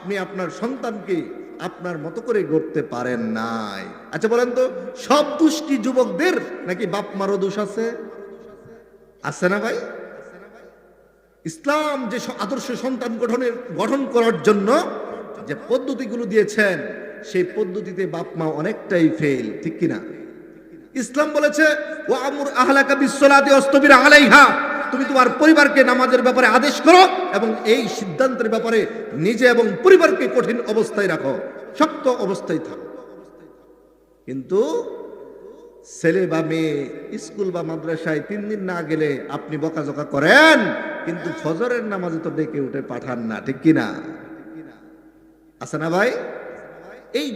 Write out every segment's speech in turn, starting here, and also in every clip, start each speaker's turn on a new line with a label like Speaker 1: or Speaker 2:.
Speaker 1: আপনি আপনার সন্তানকে আপনার মতো করে গড়তে পারেন নাই। আচ্ছা বলেন তো, সব দোষ কি যুবকদের নাকি বাপ মারও দোষ আছে? আছে না ভাই? ইসলাম যে আদর্শ সন্তান গঠন করার জন্য যে পদ্ধতিগুলো দিয়েছেন, সেই পদ্ধতিতে বাপ মা অনেকটাই ফেল, ঠিক কিনা? ইসলাম বলেছে ওয়া আমুর আহলাকা বিসসালাতি ওয়াসতাবির আলাইহা, তুমি তোমার পরিবারকে নামাজের ব্যাপারে আদেশ করো এবং এই সিদ্ধান্তের ব্যাপারে নিজে এবং পরিবারকে কঠিন অবস্থায় রাখো, শক্ত অবস্থায় থাকো। কিন্তু ছেলে বা মেয়ে স্কুল বা মাদ্রাসায় 3 দিন না গেলে আপনি বকাঝকা করেন, কিন্তু ফজরের নামাজে তো ডেকে উঠে পাঠান না, ঠিক কিনা? আছে না ভাই? এই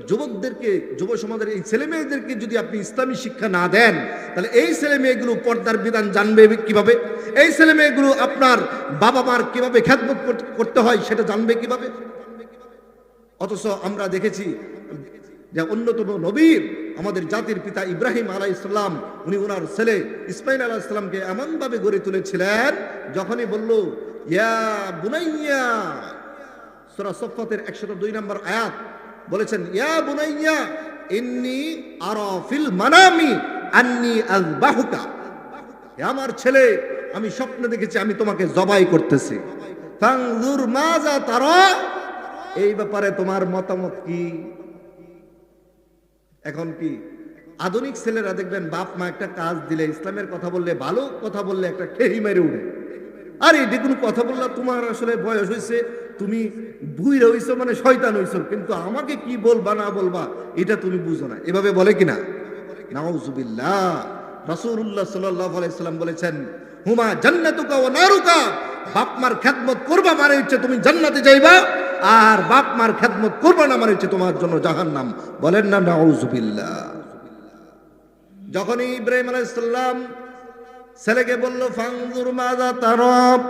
Speaker 1: যুবকদেরকে, যুব সমাজের এই ছেলে মেয়েদেরকে যদি আপনি ইসলামী শিক্ষা না দেন, তাহলে এই ছেলে মেয়েগুলো পর্দার বিধান জানবে কিভাবে? এই ছেলে মেয়েগুলো আপনার বাবা মার কিভাবে খেদমত করতে হয় সেটা জানবে কিভাবে? অথচ আমরা দেখেছি যে অন্যতম নবী, আমাদের জাতির পিতা ইব্রাহিম আলাইহিস সালাম, উনি ওনার ছেলে ইসমাইল আলাইহিস সালামকে এমন ভাবে গড়ে তুলেছিলেন, যখনই বলল ইয়া বুনাইয়া, সূরা সফফাতের 102 নম্বর আয়াত, বলেছেন ইয়া বুনাইয়া ইন্নী আরা ফিল মানামি আন্নী আযবাহুকা, হে আমার ছেলে, আমি স্বপ্নে দেখেছি আমি তোমাকে জবাই করতেছি। ফানজুর মাজা তারা, এই ব্যাপারে তোমার মতামত কি? এখন কি আধুনিক ছেলেরা দেখবেন বাপ মা একটা কাজ দিলে, ইসলামের কথা বললে, ভালো কথা বললে একটা খেহি মেরে উঠে। আরে যে কোনো কথা বললা, তোমার আসলে বয়স হয়েছে, তুমি বুইরা হইছো মানে শয়তান হইছো, কিন্তু আমাকে কি বলবা না বলবা এটা তুমি বুঝো না, এভাবে বলে কিনা? নাউজুবিল্লাহ। রাসূলুল্লাহ সাল্লাল্লাহু আলাইহি সাল্লাম বলেছেন হুমা জান্নাতুকা ওয়া নারুকা, বাপ মার খেদমত করবা মানে হচ্ছে তুমি জান্নাতে যাইবা, আর বাপ মার খেদমত করবা না মানে হচ্ছে তোমার জন্য জাহান্নাম। বলেন না নাউজুবিল্লাহ। যখনই ইব্রাহিম আলাইহিস সালাম ছেলেকে বলল ফানজুর মাজা তারাব,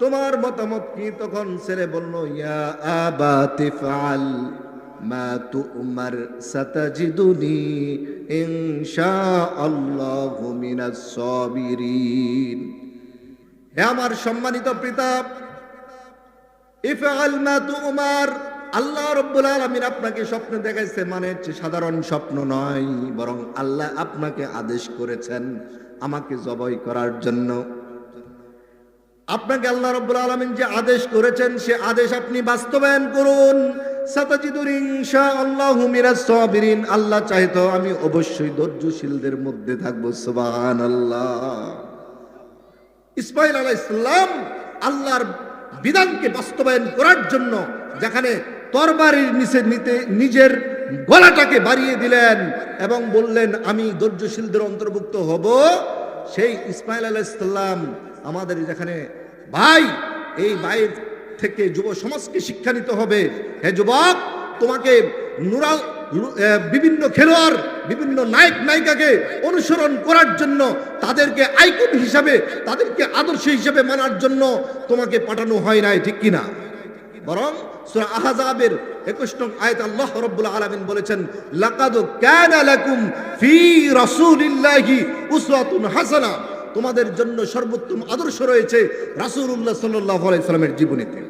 Speaker 1: তোমার মতামত কি? তখন ছেলে বলল ইয়া আবাতি ফাআল মা তু'মার সাতাজিদুনি ইনশাআল্লাহু মিনাস সাবিরিন। হে আমার সম্মানিত পিতা, ইফআল মা তু'মার, আল্লাহ রাব্বুল আলামিন আপনাকে স্বপ্ন দেখাইছে মানে হচ্ছে সাধারণ স্বপ্ন নয়, বরং আল্লাহ আপনাকে আদেশ করেছেন আমাকে জবাই করার জন্য। আপনাকে আল্লাহ রাব্বুল আলামিন যে আদেশ করেছেন, সে আদেশ আপনি বাস্তবায়ন করুন। সাতাজিদুন ইনশাআল্লাহু মিনাস সাবিরিন, আল্লাহ চাইতো আমি অবশ্যই ধৈর্যশীলদের মধ্যে থাকবো। সুবহানাল্লাহ। ইসমাঈল আলাইহিস সালাম আল্লাহর বিধানকে বাস্তবায়ন করার জন্য যেখানে তরবারির নিচে নিজের গলাটাকে বাড়িয়ে দিলেন এবং বললেন আমি ধৈর্যশীলদের অন্তর্ভুক্ত হব, সেই ইসমাঈল আলাইহিস সালাম আমাদের যেখানে ভাই, এই ভাইয়ের থেকে যুব সমাজকে শিক্ষা নিতে হবে। হে যুবক, তোমাকে বিভিন্ন খেলোয়াড়, বিভিন্ন নায়ক নায়িকাকে অনুসরণ করার জন্য, তাদেরকে আইকন হিসাবে, তাদেরকে আদর্শ হিসাবে মানার জন্য তোমাকে পাঠানো হয় নাই, ঠিক কিনা? বরং সূরা আহজাবের 21 নং আয়াত আল্লাহ রাব্বুল আলামিন বলেছেন লাকাদ কানা লাকুম ফি রাসূলিল্লাহি উসওয়াতুন হাসানাহ, তোমাদের জন্য সর্বোত্তম আদর্শ রয়েছে রাসূলুল্লাহ সাল্লাল্লাহু আলাইহি সাল্লামের জীবনীতে।